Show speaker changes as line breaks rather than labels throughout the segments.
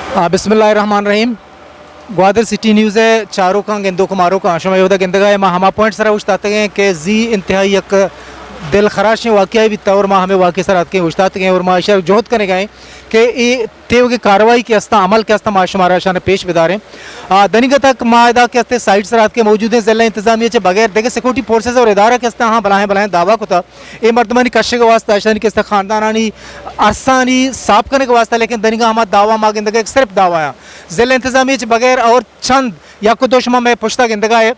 बिस्मिल्लाहिर्रहमानिर्रहीम। Gwadar city news है चारों का गेंदों कुमारों का आशमा योदा गेंदगा है माँ हमा पॉइंट सरा उछताते हैं कि जी इंतहाई एक दिल खराश वाक़या भी था और माँ हमें वाक़ई सर आते हैं उछताते हैं और माँ इशार जोहद करने गए कि ये तेव की कार्रवाई के अस्ता अमल के अस्ता माशमारा शान पेश बिदारें दनिगा तक मादा के अस्ते साइड सरात के मौजूद हैं ज़िला इंतजामिया के बगैर देखे सिक्योरिटी फोर्सेस और इदारा के अस्ता हाँ बलाएँ दावा को था ये मर्दमानी कशे के वास्ता आशानी के अस्ता ख़ानदानी अरसानी साफ करने के वास्ता लेकिन दनिगा हमारा दावा माँ गेंदगा एक सिर्फ दावा है ज़िला इंतजामिया के बगैर और चंद या को दोशमा में पुश्ता गेंदगा है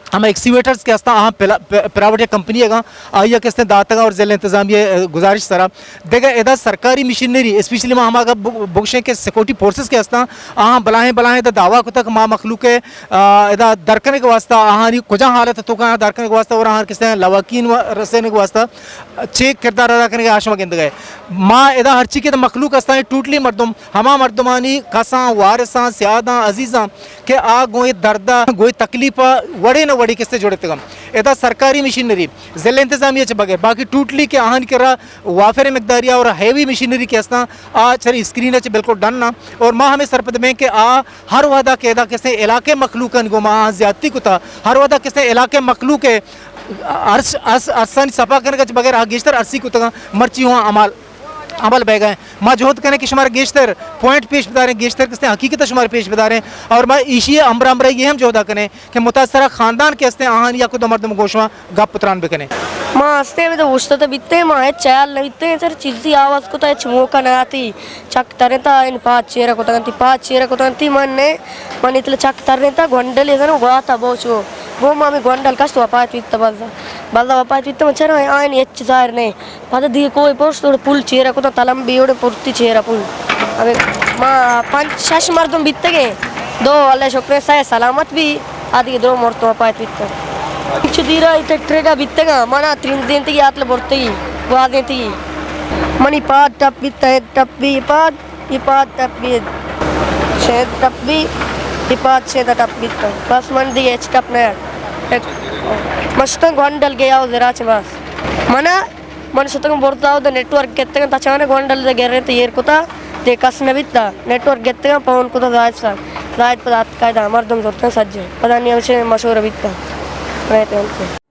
हम एक्सीवेटर्स के अस्ता प्राइवेट कंपनी है आइया के दातगा और ज़िला इंतजामिया गुजारिश सरा देगा एदा सरकारी मशीनरी स्पेशली माँ हमारा बुक्शे के सिक्योरिटी फोर्सेस के अस्ता बलाएँ दावा को तक माँ मखलूक एदा दरकने के वास्ता कुछ हालत तो कहाँ दरकने के वास्ता और किस लवाकीन रसने के वास्ता चेक किरदार अदा करने के आशमा गेंद गए माँ एदा हर चीज़ के मखलूक अस्ता टूटली मरदम हमा मरदमानी कसा वारसा स्यादा अजीज़ा के गोए दर्दा गोई तकलीफ़ा वड़े न वड़ी किससे जोड़े तगम एदा सरकारी मशीनरी ज़िला इंतजामिया के बगैर बाकी टूटली के आहन के वाफेर मकदारिया और हैवी मशीनरी के अस्ता चरी स्क्रीन बिल्कुल डन ना और माँ हमें सरपद में कि हर वादा के एदा किसने इलाके मखलूकन गो माँ ज्यादती को था हर वादा किसने इलाके मखलूक अरसा सफा करने के बगैर गेश्तर अरसी को तक मर्ची हुआ अमल बह गए माँ जोहद करें कि शुमार गेश्तर पॉइंट पेश बता रहे हैं गेश्तर किसने हकीकत शुमार पेश बता रहे हैं और मैं ईशी अमरा ये हम जोहदा करें कि मुतासरा ख़ानदान के हस्ते आहान या खुद मर्दम गोशवा गप पुत्रान भी करें
माँ हस्ते में तो उछता तो बित्ते माँ है चाल नहीं बित्ते सर चीज़ी आवाज़ को तो चमोका ना आती चक तरने था इन पाँच चेहरा को तंती मन इतने चक तरने था गोंडल है ना वो था बहुत वो मामी गोंडल कष्ट वापात वित्त बल्दा वापात वित्त मच्छर आयन एच सार ने पता दी कोई पोस्ट तो पुल चेहरा को तो तलम बीओडे पुर्ती चेहरा पुल अबे माँ पांच शश मर्दम बित्ते के दो अल्लाह शुक्र से सलामत भी आदि दो मर्दम वापात वित्त कुछ दीरा इतने ट्रेगा बित्ते का मना तीन दिन तक यात्रा बढ़ते ही वो आगे थी मनी पाद टप बित्ता है टप भी पाद टप भी शेद टप भी पाद शेद टप बित्ता बस मन दी एच टप ने मस्त गोंडल गया हो जरा चमास मना मन सुतंग बोलता हो तो नेटवर्क कहते हैं तचाने गोंडल दे गिर तो ये कुता ते कसने बित्ता नेटवर्क कहते हैं पवन कुता जायद पदार्थ का मर्दम जोड़ते हैं सज्जे पता नहीं हमसे मशहूर बित्ता रहते हैं